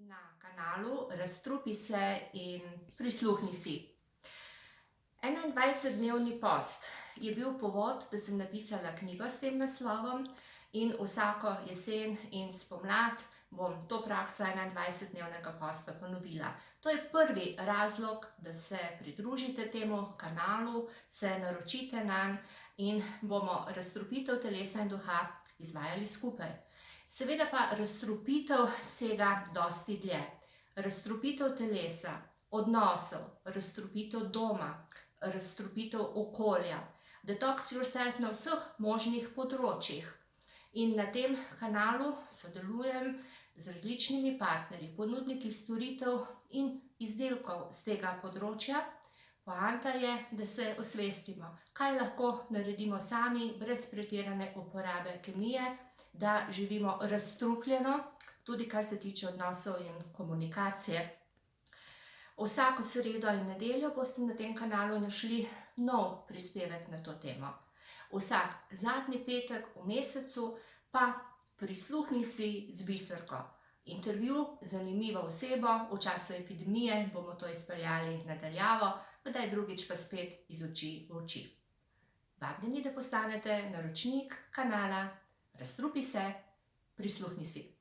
na kanalu Razstrupi se in prisluhni si. 21-dnevni post je bil povod, da sem napisala knjigo s tem naslovom in vsako jesen in spomlad bom to prakso 21-dnevnega posta ponovila. To je prvi razlog, da se pridružite temu kanalu, se naročite nanj in bomo razstrupitev telesa in duha izvajali skupaj. Seveda pa razstrupitev sega dosti dlje. Razstrupitev telesa, odnosov, razstrupitev doma, razstrupitev okolja, detox yourself na vseh možnih področjih. In na tem kanalu sodelujem z različnimi partnerji, ponudniki storitev in izdelkov z tega področja. Poanta je, da se osvestimo, kaj lahko naredimo sami, brez pretirane uporabe kemije, da živimo razstrupljeno, tudi kar se tiče odnosov in komunikacije. Vsako sredo in nedeljo boste na tem kanalu našli nov prispevek na to temo. Vsak zadnji petek v mesecu pa prisluhni si z Biserko. Intervju z zanimivo osebo, v času epidemije bomo to izpeljali na daljavo, kdaj drugič pa spet iz oči v oči. Vabljeni, da postanete naročnik kanala Razstrupi se, prisluhni si.